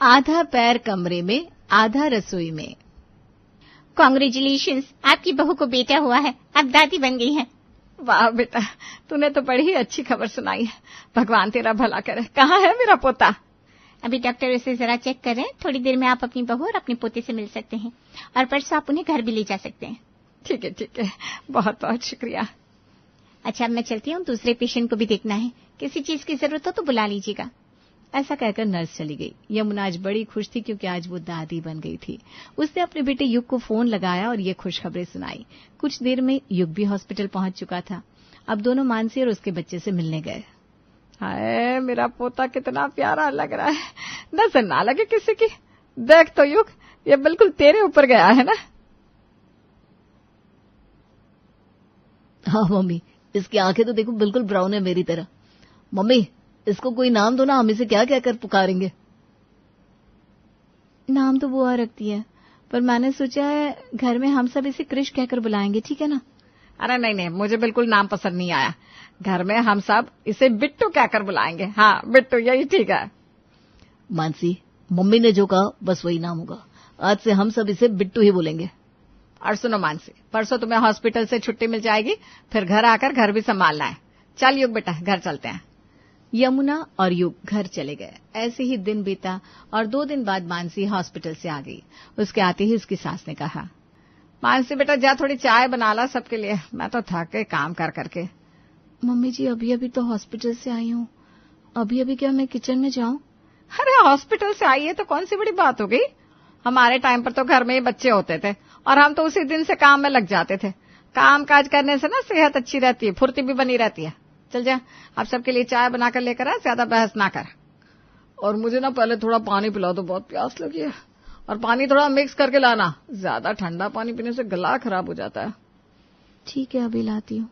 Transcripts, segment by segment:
आधा पैर कमरे में, आधा रसोई में। कांग्रेचुलेशंस, आपकी बहू को बेटा हुआ है, अब दादी बन गई है। वाह बेटा, तूने तो बड़ी ही अच्छी खबर सुनाई है। भगवान तेरा भला करे। कहाँ है मेरा पोता? अभी डॉक्टर उसे जरा चेक कर रहे हैं। थोड़ी देर में आप अपनी बहू और अपने पोते से मिल सकते हैं और परसों आप उन्हें घर भी ले जा सकते हैं। ठीक है, बहुत बहुत शुक्रिया। अच्छा, अब मैं चलती हूँ, दूसरे पेशेंट को भी देखना है। किसी चीज की जरूरत हो तो बुला लीजिएगा। ऐसा कहकर नर्स चली गई। यमुना आज बड़ी खुश थी क्योंकि आज वो दादी बन गई थी। उसने अपने बेटे युग को फोन लगाया और ये खुशखबरी सुनाई। कुछ देर में युग भी हॉस्पिटल पहुंच चुका था। अब दोनों मानसी और उसके बच्चे से मिलने गए। हाय, मेरा पोता कितना प्यारा लग रहा है। नजर ना लगे किसी की। देख तो युग, ये बिल्कुल तेरे ऊपर गया है ना। हाँ मम्मी, इसकी आंखें तो देखो बिल्कुल ब्राउन है मेरी तरह। मम्मी, इसको कोई नाम दो ना, हम इसे क्या कहकर पुकारेंगे? नाम तो बुआ रखती है, पर मैंने सोचा है घर में हम सब इसे कृष कहकर बुलाएंगे, ठीक है ना? अरे नहीं, मुझे बिल्कुल नाम पसंद नहीं आया। घर में हम सब इसे बिट्टू कहकर बुलाएंगे। हाँ, बिट्टू, यही ठीक है। मानसी, मम्मी ने जो कहा बस वही नाम होगा। आज से हम सब इसे बिट्टू ही बोलेंगे। और सुनो मानसी, परसों तुम्हें हॉस्पिटल से छुट्टी मिल जाएगी, फिर घर आकर घर भी संभालना है। चल युग बेटा, घर चलते हैं। यमुना और युग घर चले गए। ऐसे ही दिन बीता और 2 दिन बाद मानसी हॉस्पिटल से आ गई। उसके आते ही उसकी सास ने कहा, मानसी बेटा जा थोड़ी चाय बना ला सबके लिए, मैं तो थक गई काम कर करके। मम्मी जी, अभी तो हॉस्पिटल से आई हूँ, अभी क्या मैं किचन में जाऊं? अरे हॉस्पिटल से आई है तो कौन सी बड़ी बात हो गई। हमारे टाइम पर तो घर में ही बच्चे होते थे और हम तो उसी दिन से काम में लग जाते थे। काम काज करने से ना सेहत अच्छी रहती है, फुर्ती भी बनी रहती है। चल जा, आप सबके लिए चाय बनाकर लेकर आ, ज्यादा बहस ना कर। और मुझे ना पहले थोड़ा पानी पिला दो, बहुत प्यास लगी है। और पानी थोड़ा मिक्स करके लाना, ज्यादा ठंडा पानी पीने से गला खराब हो जाता है। ठीक है, अभी लाती हूँ।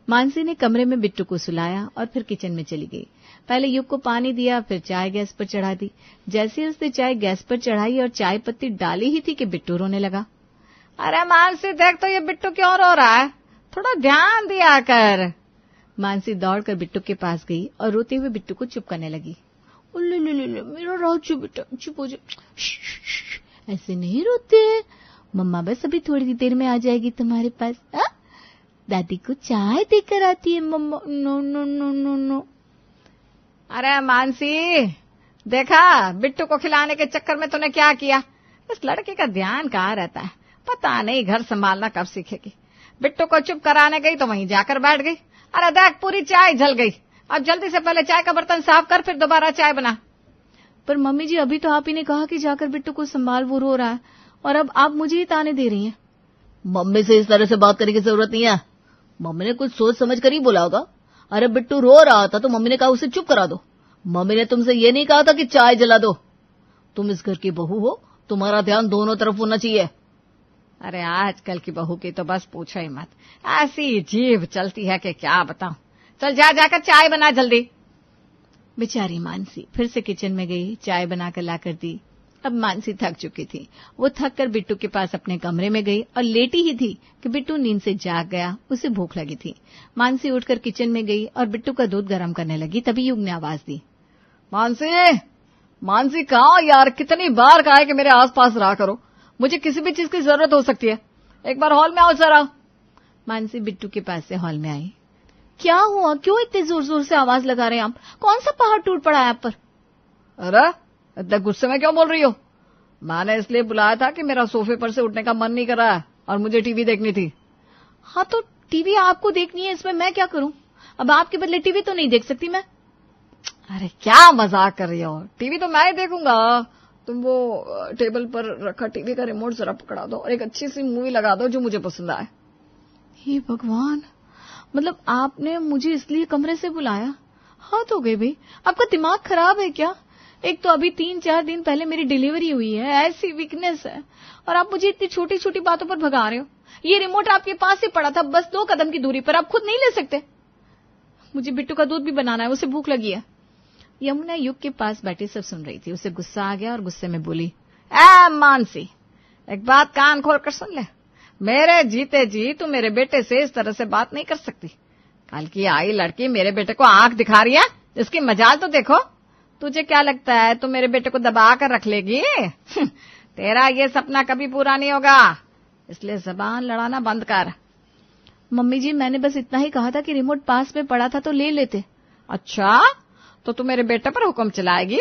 मानसी ने कमरे में बिट्टू को सुलाया और फिर किचन में चली गई। पहले युग को पानी दिया, फिर चाय गैस पर चढ़ा दी। जैसे ही उसने चाय गैस पर चढ़ाई और चाय पत्ती डाली ही थी कि बिट्टू रोने लगा। अरे मानसी, देख तो ये बिट्टू क्यों रो रहा है, थोड़ा ध्यान दिया कर। मानसी दौड़कर बिट्टू के पास गई और रोते हुए बिट्टू को चुप करने लगी। ले मेरा राजू बेटा, चुप हो जा। ऐसे नहीं रोते, मम्मा बस अभी थोड़ी देर में आ जाएगी तुम्हारे पास। दादी को चाय देकर आती है मम्मा। नो। अरे मानसी, देखा बिट्टू को खिलाने के चक्कर में तूने क्या किया। इस लड़के का ध्यान कहाँ रहता है, पता नहीं घर संभालना कब सीखेगी। बिट्टू को चुप कराने गई तो वहीं जाकर बैठ गई। अरे देख, पूरी चाय जल गई। अब जल्दी से पहले चाय का बर्तन साफ कर, फिर दोबारा चाय बना। पर मम्मी जी, अभी तो आप ही ने कहा कि जाकर बिट्टू को संभाल, वो रो रहा है, और अब आप मुझे ही ताने दे रही हैं। मम्मी से इस तरह से बात करने की जरूरत नहीं है। मम्मी ने कुछ सोच समझ कर ही बोला होगा। अरे बिट्टू रो रहा था तो मम्मी ने कहा उसे चुप करा दो। मम्मी ने तुमसे ये नहीं कहा था कि चाय जला दो। तुम इस घर की बहू हो, तुम्हारा ध्यान दोनों तरफ होना चाहिए। अरे आजकल की बहू की तो बस पूछो ही मत, ऐसी जीभ चलती है कि क्या बताऊं। चल जाकर चाय बना जल्दी। बेचारी मानसी फिर से किचन में गई, चाय बनाकर लाकर दी। अब मानसी थक चुकी थी। वो थक कर बिट्टू के पास अपने कमरे में गई और लेटी ही थी कि बिट्टू नींद से जाग गया। उसे भूख लगी थी। मानसी उठकर किचन में गई और बिट्टू का दूध गर्म करने लगी। तभी युग ने आवाज दी, मानसी कहाँ यार, कितनी बार कहा है कि मेरे आसपास रहा करो, मुझे किसी भी चीज की जरूरत हो सकती है। एक बार हॉल में आओ जरा। मानसी बिट्टू के पास से हॉल में आई। क्या हुआ, क्यों इतने जोर जोर से आवाज लगा रहे हैं आप? कौन सा पहाड़ टूट पड़ा है आप पर? अरे इतने गुस्से में क्यों बोल रही हो? मैंने इसलिए बुलाया था कि मेरा सोफे पर से उठने का मन नहीं कर रहा है और मुझे टीवी देखनी थी। हाँ तो टीवी आपको देखनी है, इसमें मैं क्या करूं? अब आपके बदले टीवी तो नहीं देख सकती मैं। अरे क्या मजाक कर रही हो, टीवी तो मैं ही देखूंगा। तुम वो टेबल पर रखा टीवी का रिमोट जरा पकड़ा दो और एक अच्छी सी मूवी लगा दो जो मुझे पसंद आए। हे भगवान, मतलब आपने मुझे इसलिए कमरे से बुलाया? हाँ तो गई भाई, आपका दिमाग खराब है क्या? एक तो अभी 3-4 दिन पहले मेरी डिलीवरी हुई है, ऐसी वीकनेस है, और आप मुझे इतनी छोटी छोटी बातों पर भगा रहे हो। ये रिमोट आपके पास ही पड़ा था, बस 2 कदम की दूरी पर, आप खुद नहीं ले सकते? मुझे बिट्टू का दूध भी बनाना है, उसे भूख लगी है। यमुना युग के पास बैठी सब सुन रही थी। उसे गुस्सा आ गया और गुस्से में बोली, मानसी, एक बात कान खोल कर सुन ले, मेरे जीते जी तू मेरे बेटे से इस तरह से बात नहीं कर सकती। कल की आई लड़की मेरे बेटे को आंख दिखा रही है, इसकी मजाल तो देखो। तुझे क्या लगता है तू मेरे बेटे को दबा कर रख लेगी? तेरा ये सपना कभी पूरा नहीं होगा, इसलिए जबान लड़ाना बंद कर। मम्मी जी मैंने बस इतना ही कहा था कि रिमोट पास में पड़ा था तो ले लेते। अच्छा, तो तू मेरे बेटे पर हुक्म चलाएगी?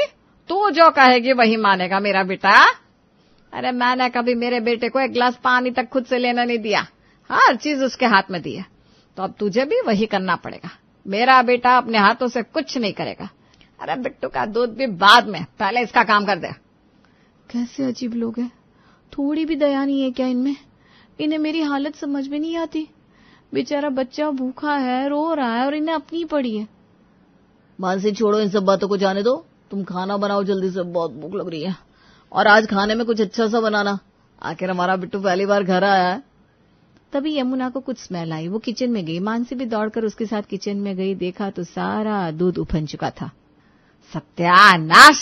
तू जो कहेगी वही मानेगा मेरा बेटा। अरे मैंने कभी मेरे बेटे को एक गिलास पानी तक खुद से लेना नहीं दिया, हर चीज उसके हाथ में दी है। तो अब तुझे भी वही करना पड़ेगा। मेरा बेटा अपने हाथों से कुछ नहीं करेगा। अरे बिट्टू का दूध भी बाद में, पहले इसका काम कर दे। कैसे अजीब लोग हैं, थोड़ी भी दया नहीं है क्या इनमें? इन्हें मेरी हालत समझ में नहीं आती। बेचारा बच्चा भूखा है, रो रहा है और इन्हें अपनी पड़ी है। मानसी छोड़ो इन सब बातों को, जाने दो। तुम खाना बनाओ जल्दी से, बहुत भूख लग रही है। और आज खाने में कुछ अच्छा सा बनाना, आखिर हमारा बिट्टू पहली बार घर आया है। तभी यमुना को कुछ स्मेल आई। वो किचन में गई। मानसी भी दौड़कर उसके साथ किचन में गई। देखा तो सारा दूध उफन चुका था। सत्यानाश,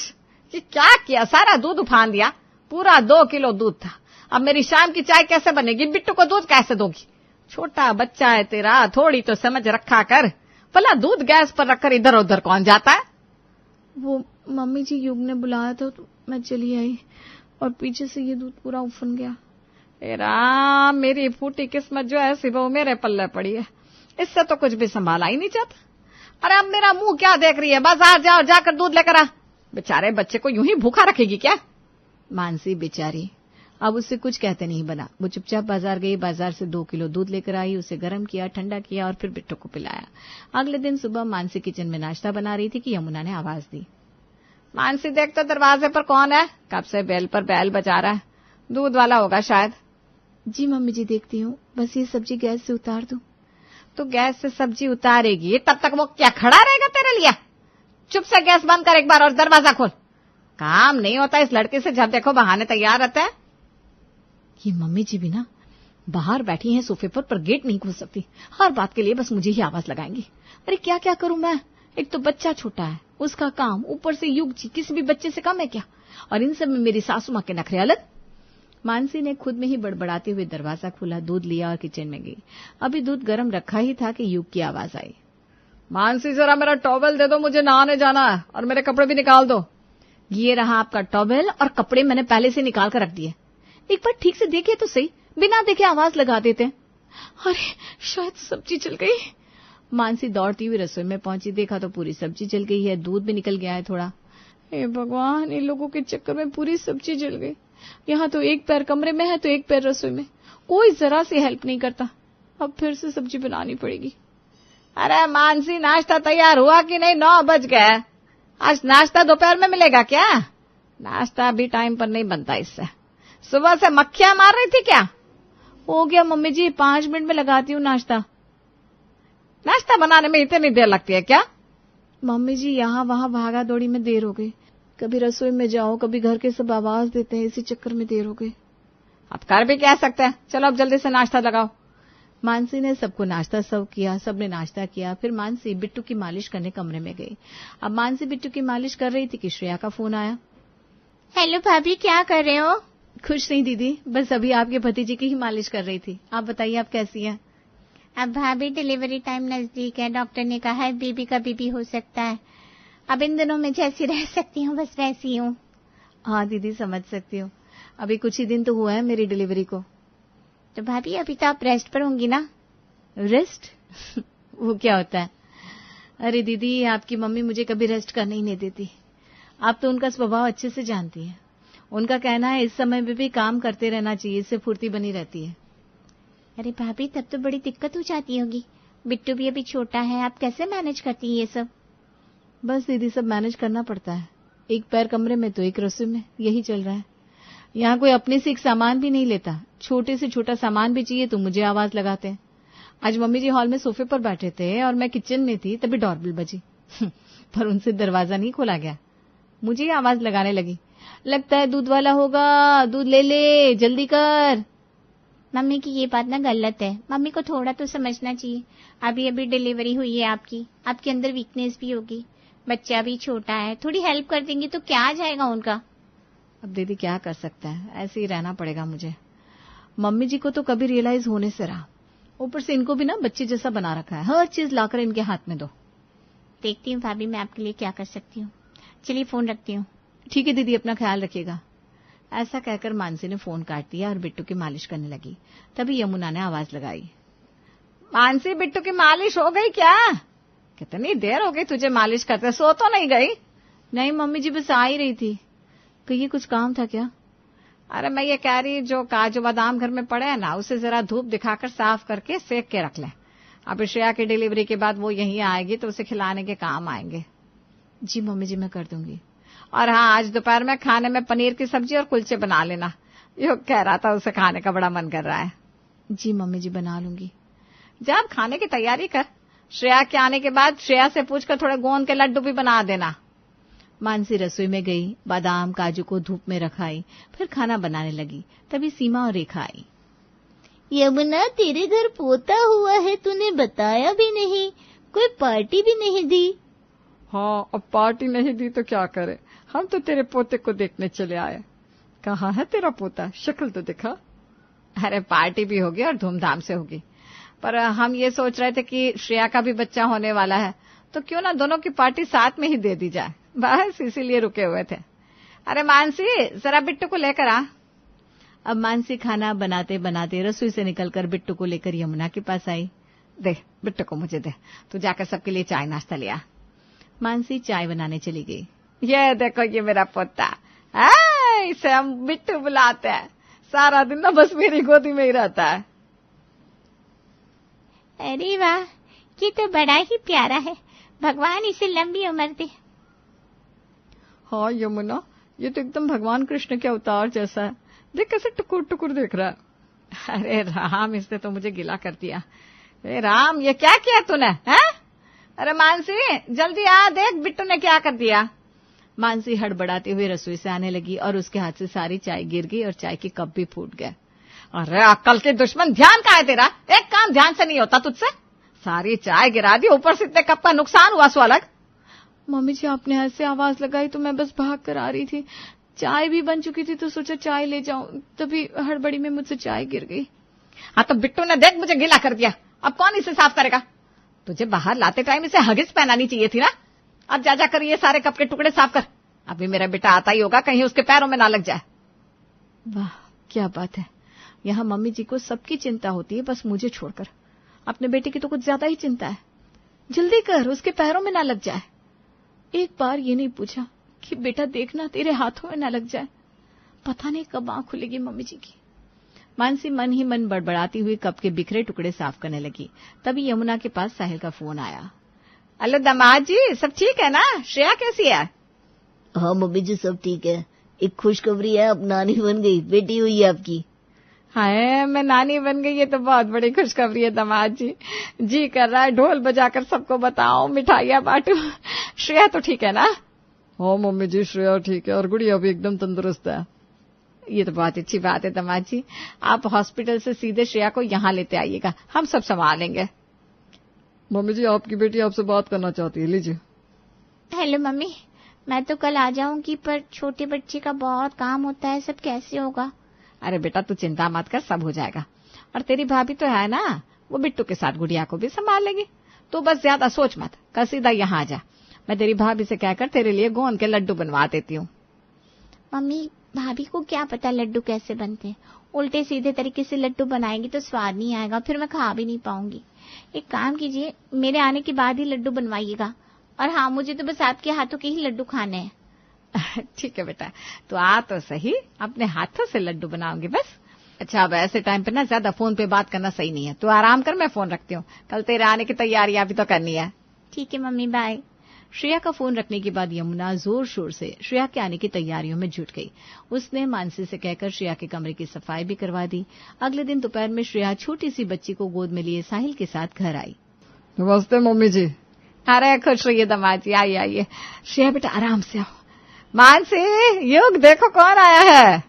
ये क्या किया? सारा दूध उफान दिया। पूरा 2 किलो दूध था। अब मेरी शाम की चाय कैसे बनेगी? बिट्टू को दूध कैसे दोगी? छोटा बच्चा है तेरा, थोड़ी तो समझ रखा कर। भला दूध गैस पर रखकर इधर उधर कौन जाता है? वो मम्मी जी युग ने बुलाया था तो मैं चली आई और पीछे से ये दूध पूरा उफन गया। राम, मेरी फूटी किस्मत जो ऐसी वो मेरे पल्ले पड़ी है। इससे तो कुछ भी संभाला ही नहीं जाता। अरे अब मेरा मुंह क्या देख रही है? बाजार जाओ, जाकर दूध लेकर आ। बेचारे बच्चे को यूं ही भूखा रखेगी क्या? मानसी बेचारी, अब उससे कुछ कहते नहीं बना। वो चुपचाप बाजार गई। बाजार से 2 किलो दूध लेकर आई। उसे गर्म किया, ठंडा किया और फिर बिट्टू को पिलाया। अगले दिन सुबह मानसी किचन में नाश्ता बना रही थी कि यमुना ने आवाज दी। मानसी देख तो दरवाजे पर कौन है? कब से बेल पर बैल बजा रहा है। दूध वाला होगा शायद। जी मम्मी जी देखती हूँ, बस ये सब्जी गैस से उतार दूं। तो गैस से सब्जी उतारेगी तब तक वो क्या खड़ा रहेगा तेरे लिए? चुप से गैस बंद कर एक बार और दरवाजा खोल। काम नहीं होता इस लड़के से, जब देखो बहाने तैयार रहता है। ये मम्मी जी भी ना बाहर बैठी हैं सोफे पर गेट नहीं खोल सकती। हर बात के लिए बस मुझे ही आवाज लगाएंगी। अरे क्या क्या करूं मैं? एक तो बच्चा छोटा है, उसका काम, ऊपर से युग जी किसी भी बच्चे से कम है क्या? और इन सब में मेरी सासू मां के नखरे अलग। मानसी ने खुद में ही बड़बड़ाते हुए दरवाजा खोला, दूध लिया और किचन में गई। अभी दूध गर्म रखा ही था कि युग की आवाज आई। मानसी जरा मेरा टॉवेल दे दो, मुझे नहाने जाना है, और मेरे कपड़े भी निकाल दो। ये रहा आपका टॉवेल, और कपड़े मैंने पहले से निकाल कर रख दिए। एक बार ठीक से देखिए तो सही, बिना देखे आवाज लगा देते। अरे शायद सब्जी जल गई। मानसी दौड़ती हुई रसोई में पहुंची। देखा तो पूरी सब्जी जल गई है, दूध भी निकल गया है थोड़ा। हे भगवान, इन लोगों के चक्कर में पूरी सब्जी जल गई। यहाँ तो एक पैर कमरे में है तो एक पैर रसोई में, कोई जरा सी हेल्प नहीं करता। अब फिर से सब्जी बनानी पड़ेगी। अरे मानसी, नाश्ता तैयार हुआ कि नहीं? 9 बज गए। आज नाश्ता दोपहर में मिलेगा क्या? नाश्ता भी टाइम पर नहीं बनता इससे। सुबह से मक्खियां मार रही थी क्या? हो गया मम्मी जी, 5 मिनट में लगाती हूँ नाश्ता। नाश्ता बनाने में इतनी देर लगती है क्या? मम्मी जी यहाँ वहां भागा दौड़ी में देर हो गई। कभी रसोई में जाओ, कभी घर के सब आवाज देते हैं, इसी चक्कर में देर हो गई। अब कर भी कह सकते हैं। चलो अब जल्दी से नाश्ता लगाओ। मानसी ने सबको नाश्ता सर्व किया। सबने नाश्ता किया। फिर मानसी बिट्टू की मालिश करने कमरे में गई। अब मानसी बिट्टू की मालिश कर रही थी कि श्रेया का फोन आया। हेलो भाभी, क्या कर रहे हो? खुश नहीं दीदी, बस अभी आपके भतीजे की ही मालिश कर रही थी। आप बताइए आप कैसी हैं? अब भाभी डिलीवरी टाइम नजदीक है, डॉक्टर ने कहा है बेबी का भी हो सकता है। अब इन दिनों में जैसी रह सकती हूँ बस वैसी हूँ। हाँ दीदी समझ सकती हूँ, अभी कुछ ही दिन तो हुआ है मेरी डिलीवरी को। तो भाभी अभी तो आप रेस्ट पर होंगी ना? रेस्ट? वो क्या होता है? अरे दीदी, आपकी मम्मी मुझे कभी रेस्ट करने ही नहीं देती। आप तो उनका स्वभाव अच्छे से जानती हैं। उनका कहना है इस समय में भी काम करते रहना चाहिए, इससे फुर्ती बनी रहती है। अरे भाभी तब तो बड़ी दिक्कत हो जाती होगी, बिट्टू भी अभी छोटा है, आप कैसे मैनेज करती हैं ये सब? बस दीदी सब मैनेज करना पड़ता है। एक पैर कमरे में तो एक रसोई में, यही चल रहा है। यहाँ कोई अपने से एक सामान भी नहीं लेता। छोटे से छोटा सामान भी चाहिए तो मुझे आवाज लगाते हैं। आज मम्मी जी हॉल में सोफे पर बैठे थे और मैं किचन में थी, तभी डोरबेल बजी। पर उनसे दरवाजा नहीं खोला गया, मुझे ही आवाज लगाने लगी। लगता है दूध वाला होगा, दूध ले ले, जल्दी कर। मम्मी की ये बात ना गलत है, मम्मी को थोड़ा तो समझना चाहिए। अभी अभी डिलीवरी हुई है आपकी, आपके अंदर वीकनेस भी होगी, बच्चा भी छोटा है, थोड़ी हेल्प कर देंगी तो क्या आ जाएगा उनका। अब दीदी क्या कर सकता है, ऐसे ही रहना पड़ेगा मुझे। मम्मी जी को तो कभी रियलाइज होने से रहा, ऊपर से इनको भी ना बच्चे जैसा बना रखा है। हर चीज लाकर इनके हाथ में दो। देखती हूँ भाभी मैं आपके लिए क्या कर सकती हूँ। चलिए फोन रखती हूँ। ठीक है दीदी, अपना ख्याल रखिएगा। ऐसा कहकर मानसी ने फोन काट दिया और बिट्टू की मालिश करने लगी। तभी यमुना ने आवाज लगाई, मानसी बिट्टू की मालिश हो गई क्या? कितनी देर हो गई तुझे मालिश करते, सो तो नहीं गई? नहीं मम्मी जी, बस आ ही रही थी। कहिए, कुछ काम था क्या? अरे मैं ये कह रही, जो काजू बादाम घर में पड़े है ना, उसे जरा धूप दिखाकर साफ करके सेक के रख ले। अब श्रेया की डिलीवरी के बाद वो यहीं आएगी तो उसे खिलाने के काम आएंगे। जी मम्मी जी, मैं कर दूंगी। और हाँ, आज दोपहर में खाने में पनीर की सब्जी और कुलचे बना लेना। युग कह रहा था उसे खाने का बड़ा मन कर रहा है। जी मम्मी जी, बना लूंगी। जब खाने की तैयारी कर, श्रेया के आने के बाद श्रेया से पूछकर थोड़े गोंद के लड्डू भी बना देना। मानसी रसोई में गई, बादाम काजू को धूप में रखाई, फिर खाना बनाने लगी। तभी सीमा और रेखा आई। यमुना, तेरे घर पोता हुआ है, तूने बताया भी नहीं, कोई पार्टी भी नहीं दी। हाँ, अब पार्टी नहीं दी तो क्या करे, हम तो तेरे पोते को देखने चले आए। कहाँ है तेरा पोता, शक्ल तो दिखा। अरे पार्टी भी होगी और धूमधाम से होगी, पर हम ये सोच रहे थे कि श्रेया का भी बच्चा होने वाला है, तो क्यों ना दोनों की पार्टी साथ में ही दे दी जाए, बस इसीलिए रुके हुए थे। अरे मानसी, जरा बिट्टू को लेकर आ। अब मानसी खाना बनाते बनाते रसोई से निकलकर बिट्टू को लेकर यमुना के पास आई। दे बिट्टू को मुझे दे, तू जाकर सबके लिए चाय नाश्ता ले आ। मानसी चाय बनाने चली गई। ये देखो, ये मेरा पोता है, इसे हम बिट्टू बुलाते हैं। सारा दिन ना बस मेरी गोदी में ही रहता है। अरे वाह, ये तो बड़ा ही प्यारा है, भगवान इसे लंबी उम्र दे। हाँ यमुना, ये तो एकदम भगवान कृष्ण के अवतार जैसा है। देख कैसे टुकुर टुकुर देख रहा है। अरे राम, इसने तो मुझे गिला कर दिया। अरे राम, ये क्या किया तूने, हैं? अरे मानसी, जल्दी आ, देख बिट्टू ने क्या कर दिया। मानसी हड़बड़ाते हुए रसोई से आने लगी और उसके हाथ से सारी चाय गिर गई और चाय के कप भी फूट गए। अरे अक्ल के दुश्मन, ध्यान कहाँ है तेरा? एक काम ध्यान से नहीं होता तुझसे। सारी चाय गिरा दी, ऊपर से इतने कप का नुकसान हुआ सो अलग। मम्मी जी, आपने ऐसे आवाज लगाई तो मैं बस भाग कर आ रही थी। चाय भी बन चुकी थी तो सोचा चाय ले जाऊं, तभी हड़बड़ी में मुझसे चाय गिर गई। हाँ तो बिट्टू ने देख मुझे गीला कर दिया, अब कौन इसे साफ करेगा? तुझे बाहर लाते टाइम इसे हगिस पहनानी चाहिए थी ना। अब जा जाकर ये सारे कप के टुकड़े साफ कर। अभी मेरा बेटा आता ही होगा, कहीं उसके पैरों में ना लग जाए। वाह, क्या बात है, यहाँ मम्मी जी को सबकी चिंता होती है, बस मुझे छोड़कर। अपने बेटे की तो कुछ ज्यादा ही चिंता है। जल्दी कर, उसके पैरों में ना लग जाए। एक बार ये नहीं पूछा कि बेटा देखना तेरे हाथों में ना लग जाए। पता नहीं कब आंख खुलेगी मम्मी जी की। मानसी मन ही मन बड़बड़ाती हुई कप के बिखरे टुकड़े साफ करने लगी। तभी यमुना के पास साहिल का फोन आया। हेलो दामाद जी, सब ठीक है ना? श्रेया कैसी है? हाँ मम्मी जी, सब ठीक है। एक खुशखबरी है, अब नानी बन गई, बेटी हुई है आपकी। हाय, मैं नानी बन गई, ये तो बहुत बड़ी खुशखबरी है दामाद जी। जी कर रहा है ढोल बजाकर सबको बताओ, मिठाइयाँ बांटू। श्रेया तो ठीक है ना? हाँ मम्मी जी, श्रेया ठीक है और गुड़िया भी एकदम तंदुरुस्त है। ये तो बहुत अच्छी बात है दामाद जी। आप हॉस्पिटल से सीधे श्रेया को यहाँ लेते आइएगा, हम सब संभालेंगे। मम्मी जी, आपकी बेटी आपसे बात करना चाहती है, लीजिए। हेलो मम्मी, मैं तो कल आ जाऊंगी, पर छोटे बच्चे का बहुत काम होता है, सब कैसे होगा? अरे बेटा, तू चिंता मत कर, सब हो जाएगा। और तेरी भाभी तो है ना, वो बिट्टू के साथ गुड़िया को भी संभाल लेगी। तू बस ज्यादा सोच मत, कल सीधा यहाँ आ जा। मैं तेरी भाभी से कहकर तेरे लिए गोंद के लड्डू बनवा देती हूँ। मम्मी, भाभी को क्या पता लड्डू कैसे बनते हैं? उल्टे सीधे तरीके से लड्डू बनाएंगी तो स्वाद नहीं आएगा, फिर मैं खा भी नहीं पाऊंगी। एक काम कीजिए, मेरे आने के बाद ही लड्डू बनवाइएगा। और हाँ, मुझे तो बस आपके हाथों के ही लड्डू खाने हैं। ठीक है बेटा, तो आ तो सही, अपने हाथों से लड्डू बनाऊंगी बस। अच्छा, अब ऐसे टाइम पे ना ज्यादा फोन पे बात करना सही नहीं है, तू आराम कर, मैं फोन रखती हूँ। कल तेरे आने की तैयारियां भी तो करनी है। ठीक है मम्मी, बाय। श्रेया का फोन रखने के बाद यमुना जोर शोर से श्रेया के आने की तैयारियों में जुट गई। उसने मानसी से कहकर श्रेया के कमरे की सफाई भी करवा दी। अगले दिन दोपहर में श्रेया छोटी सी बच्ची को गोद में लिए साहिल के साथ घर आई। नमस्ते मम्मी जी। अरे खुश रहिए दामाद जी, आइए आइए। श्रेया बेटा आराम से आओ। मानसी, युग देखो कौन आया है।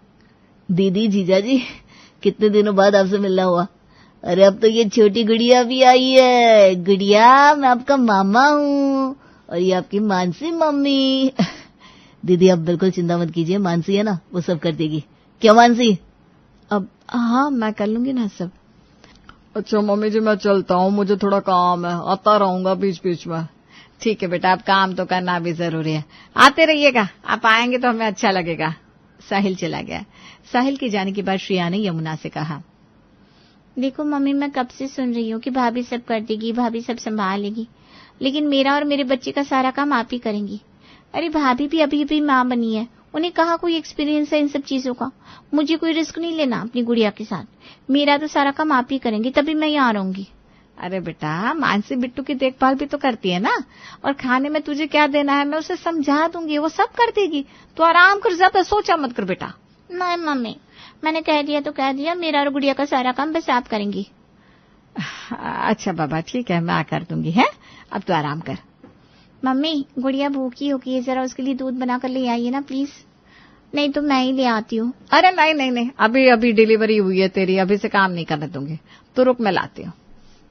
दीदी, जीजा जी, कितने दिनों बाद आपसे मिलना हुआ। अरे अब तो ये छोटी गुड़िया भी आई है। गुड़िया, मैं आपका मामा हूँ और ये आपकी मानसी मम्मी। दीदी आप बिल्कुल चिंता मत कीजिए, मानसी है ना, वो सब कर देगी। क्या मानसी? अब हाँ, मैं कर लूंगी ना सब। अच्छा मम्मी जी, मैं चलता हूँ, मुझे थोड़ा काम है, आता रहूंगा बीच बीच में। ठीक है बेटा, अब काम तो करना भी जरूरी है। आते रहिएगा, आप आएंगे तो हमें अच्छा लगेगा। साहिल चला गया। साहिल के जाने के बाद श्रेया ने यमुना से कहा, देखो मम्मी, मैं कब से सुन रही हूँ कि भाभी सब कर देगी, भाभी सब संभाल लेगी, लेकिन मेरा और मेरे बच्चे का सारा काम आप ही करेंगी। अरे भाभी भी अभी अभी माँ बनी है, उन्हें कहाँ कोई एक्सपीरियंस है इन सब चीजों का। मुझे कोई रिस्क नहीं लेना अपनी गुड़िया के साथ, मेरा तो सारा काम आप ही करेंगी, तभी मैं यहाँ रहूंगी। अरे बेटा, मानसी बिट्टू की देखभाल भी तो करती है ना, और खाने में तुझे क्या देना है मैं उसे समझा दूंगी, वो सब कर देगी। तो आराम कर, ज्यादा सोचा मत कर बेटा। नहीं मम्मी, मैंने कह दिया तो कह दिया, मेरा और गुड़िया का सारा काम बस आप करेंगी। अच्छा बाबा, ठीक है, मैं कर दूंगी है। अब तो आराम कर। मम्मी, गुड़िया भूखी होगी है, जरा उसके लिए दूध बनाकर ले आइए ना प्लीज, नहीं तो मैं ही ले आती हूँ। अरे नहीं नहीं नहीं, अभी अभी डिलीवरी हुई है तेरी, अभी से काम नहीं करने दूंगी। तो रुक, मैं लाती हूँ।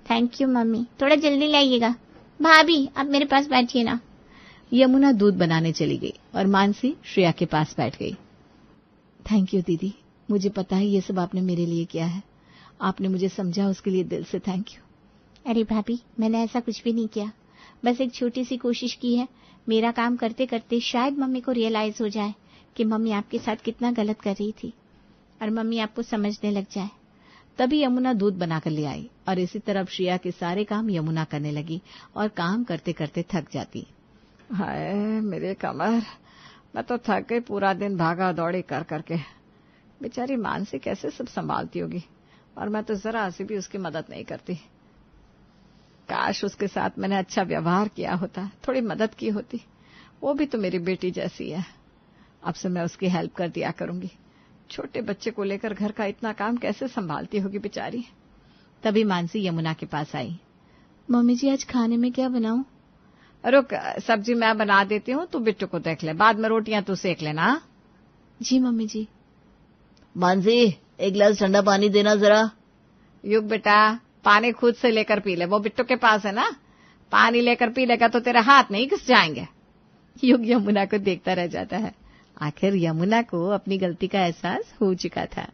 थैंक यू मम्मी, थोड़ा जल्दी लाइएगा। भाभी आप मेरे पास बैठिए ना। यमुना दूध बनाने चली गई और मानसी श्रेया के पास बैठ गई। थैंक यू दीदी, मुझे पता है ये सब आपने मेरे लिए किया है, आपने मुझे समझा, उसके लिए दिल से थैंक यू। अरे भाभी, मैंने ऐसा कुछ भी नहीं किया, बस एक छोटी सी कोशिश की है। मेरा काम करते करते शायद मम्मी को रियलाइज हो जाए कि मम्मी आपके साथ कितना गलत कर रही थी, और मम्मी आपको समझने लग जाए। तभी यमुना दूध बनाकर ले आई और इसी तरह श्रेया के सारे काम यमुना करने लगी और काम करते करते थक जाती। हाय मेरे कमर, मैं तो थक गई, पूरा दिन भागा दौड़ी कर करके। बेचारी मानसी कैसे सब संभालती होगी, और मैं तो जरा सी भी उसकी मदद नहीं करती। काश उसके साथ मैंने अच्छा व्यवहार किया होता, थोड़ी मदद की होती। वो भी तो मेरी बेटी जैसी है। अब से मैं उसकी हेल्प कर दिया करूंगी। छोटे बच्चे को लेकर घर का इतना काम कैसे संभालती होगी बेचारी। तभी मानसी यमुना के पास आई। मम्मी जी, आज खाने में क्या बनाऊं? रुक, सब्जी मैं बना देती हूँ, तू बिट्टू को देख ले, बाद में रोटियां तू सेक लेना। जी मम्मी जी। मानसी, एक गिलास ठंडा पानी देना जरा। युग बेटा, पानी खुद से लेकर पी ले, वो बिट्टू के पास है ना, पानी लेकर पी लेगा तो तेरे हाथ नहीं घिस जाएंगे। युग यमुना को देखता रह जाता है। आखिर यमुना को अपनी गलती का एहसास हो चुका था।